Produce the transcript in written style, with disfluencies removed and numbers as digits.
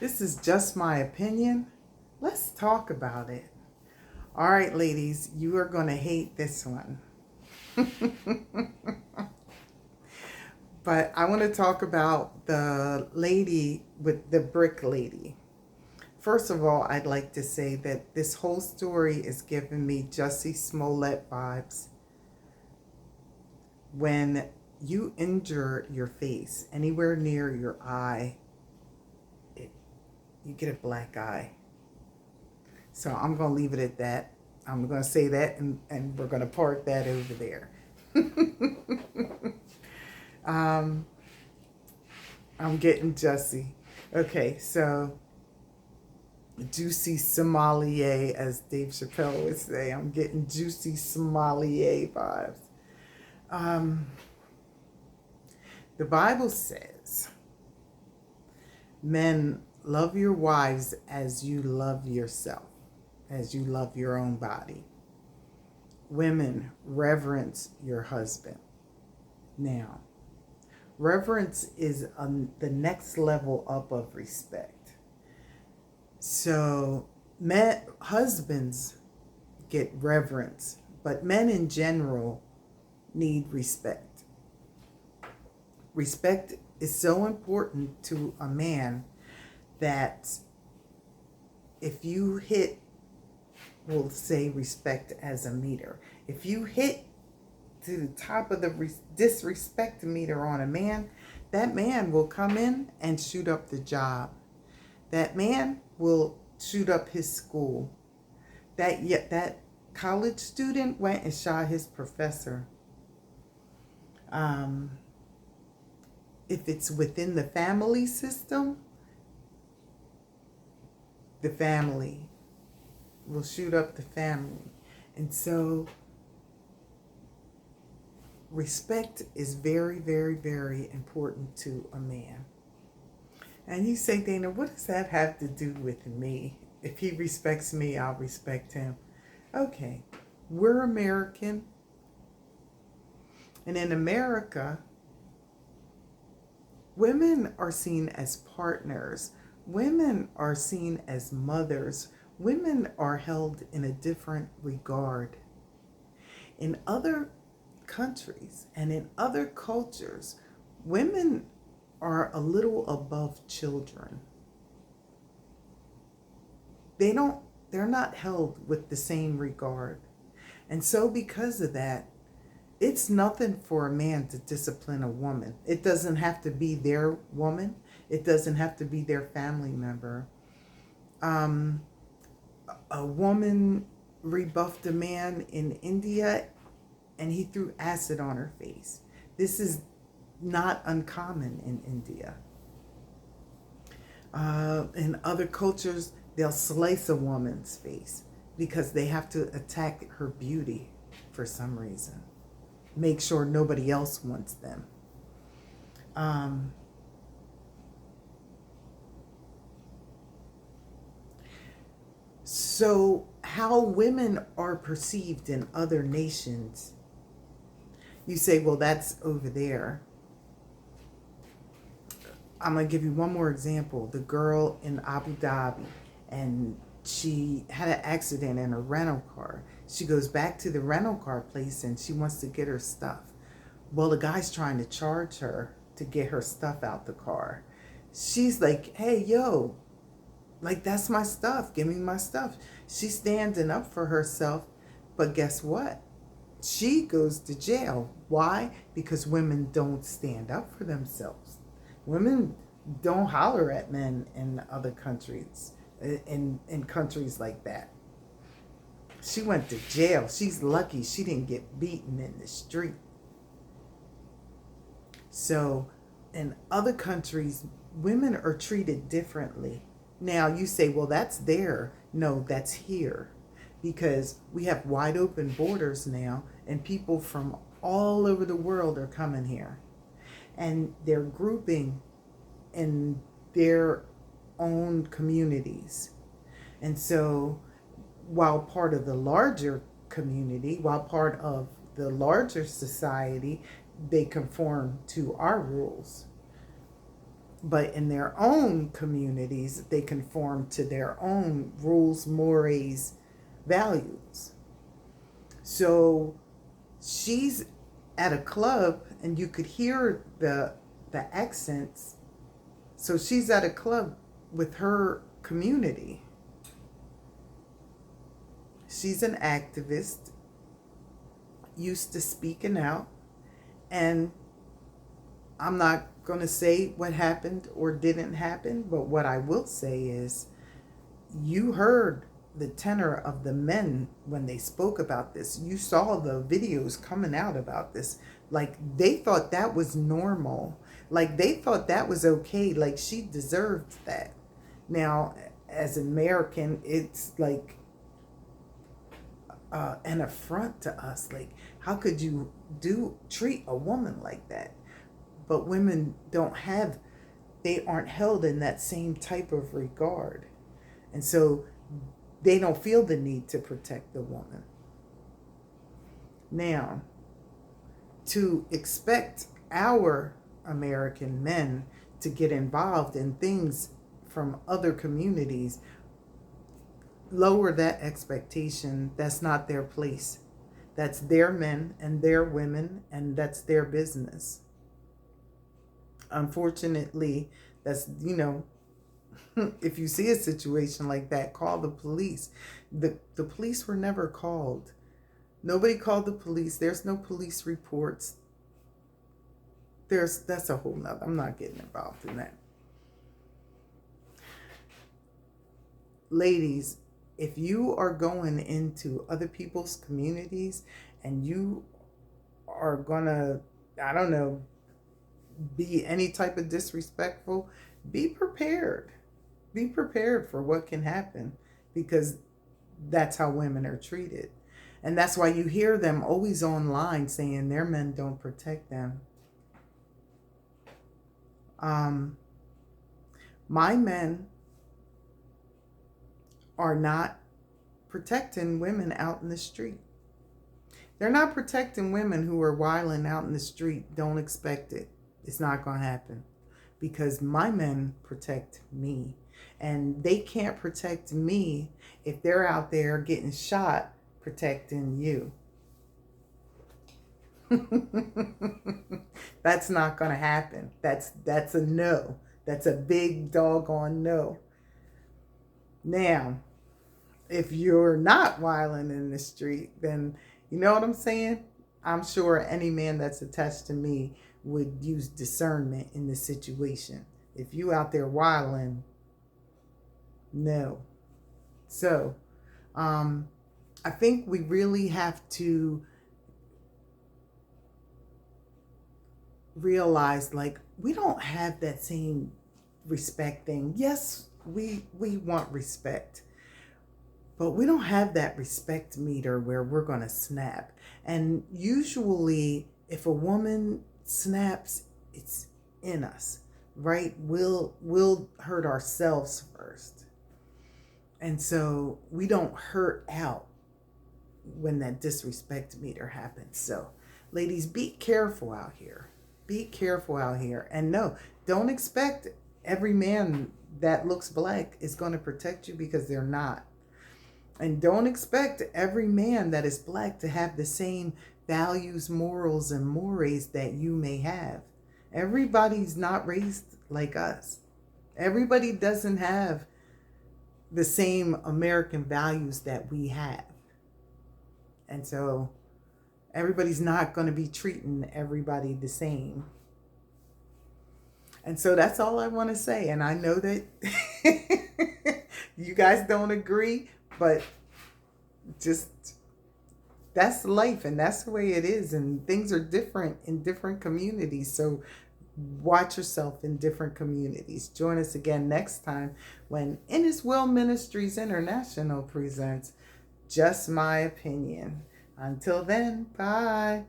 This is just my opinion. Let's talk about it. All right, ladies, you are going to hate this one. But I want to talk about the lady with the brick lady. First of all, I'd like to say that this whole story is giving me Jussie Smollett vibes. When you injure your face anywhere near your eye, you get a black eye. So I'm going to leave it at that. I'm going to say that, and we're going to park that over there. um, I'm getting Jussie. Okay, so juicy sommelier, as Dave Chappelle would say. I'm getting juicy sommelier vibes. Um, the Bible says, men, love your wives as you love yourself, as you love your own body. Women, reverence your husband. Now, reverence is the next level up of respect. So, husbands get reverence, but men in general need respect. Respect is so important to a man that if you hit, we'll say respect as a meter. If you hit to the top of the disrespect meter on a man, that man will come in and shoot up the job. That man will shoot up his school. That college student went and shot his professor. If it's within the family system, the family will shoot up the family. And so respect is very, very, very important to a man. And you say, Dana, what does that have to do with me? If he respects me, I'll respect him. Okay, we're American. And in America, women are seen as partners. Women are seen as mothers. Women are held in a different regard. In other countries and in other cultures, women are a little above children. They're not held with the same regard. And so because of that, it's nothing for a man to discipline a woman. It doesn't have to be their woman. It doesn't have to be their family member. A woman rebuffed a man in India and he threw acid on her face. This is not uncommon in India. In other cultures, they'll slice a woman's face because they have to attack her beauty for some reason. Make sure nobody else wants them. So how women are perceived in other nations, you say, well, that's over there. I'm going to give you one more example. The girl in Abu Dhabi, and she had an accident in a rental car. She goes back to the rental car place and she wants to get her stuff. Well, the guy's trying to charge her to get her stuff out the car. She's like, hey, yo, like, that's my stuff. Give me my stuff. She's standing up for herself. But guess what? She goes to jail. Why? Because women don't stand up for themselves. Women don't holler at men in other countries, in countries like that. She went to jail. She's lucky she didn't get beaten in the street. So in other countries, women are treated differently. Now you say, well, that's there. No, that's here. Because we have wide open borders now and people from all over the world are coming here. And they're grouping in their own communities. And so while part of the larger community, while part of the larger society, they conform to our rules. But in their own communities, they conform to their own rules, mores, values. So she's at a club and you could hear the accents. So she's at a club with her community. She's an activist, used to speaking out, and I'm not going to say what happened or didn't happen, but what I will say is you heard the tenor of the men when they spoke about this. You saw the videos coming out about this. Like they thought that was normal. Like they thought that was okay. Like she deserved that. Now, as an American, it's like an affront to us. Like, how could you treat a woman like that? But women they aren't held in that same type of regard. And so they don't feel the need to protect the woman. Now, to expect our American men to get involved in things from other communities, lower that expectation. That's not their place. That's their men and their women, and that's their business. Unfortunately, that's, if you see a situation like that, call the police. The police were never called. Nobody called the police. There's no police reports. That's a whole nother. I'm not getting involved in that. Ladies, if you are going into other people's communities and you are gonna, I don't know, be any type of disrespectful, be prepared. Be prepared for what can happen, because that's how women are treated. And that's why you hear them always online saying their men don't protect them. My men are not protecting women out in the street. They're not protecting women who are wilding out in the street. Don't expect it. It's not going to happen, because my men protect me, and they can't protect me if they're out there getting shot protecting you. That's not going to happen. That's a no. That's a big doggone no. Now, if you're not wilding in the street, then you know what I'm saying? I'm sure any man that's attached to me would use discernment in the situation. If you out there wilding, no. So, I think we really have to realize, like, we don't have that same respect thing. Yes, we want respect, but we don't have that respect meter where we're going to snap. And usually if a woman snaps, it's in us, right? We'll hurt ourselves first. And so we don't hurt out when that disrespect meter happens. So ladies, be careful out here. Be careful out here. And no, don't expect every man that looks black is going to protect you, because they're not. And don't expect every man that is black to have the same values, morals, and mores that you may have. Everybody's not raised like us. Everybody doesn't have the same American values that we have. And so everybody's not going to be treating everybody the same. And so that's all I want to say. And I know that you guys don't agree, but just that's life, and that's the way it is. And things are different in different communities. So watch yourself in different communities. Join us again next time when In His Will Ministries International presents Just My Opinion. Until then, bye.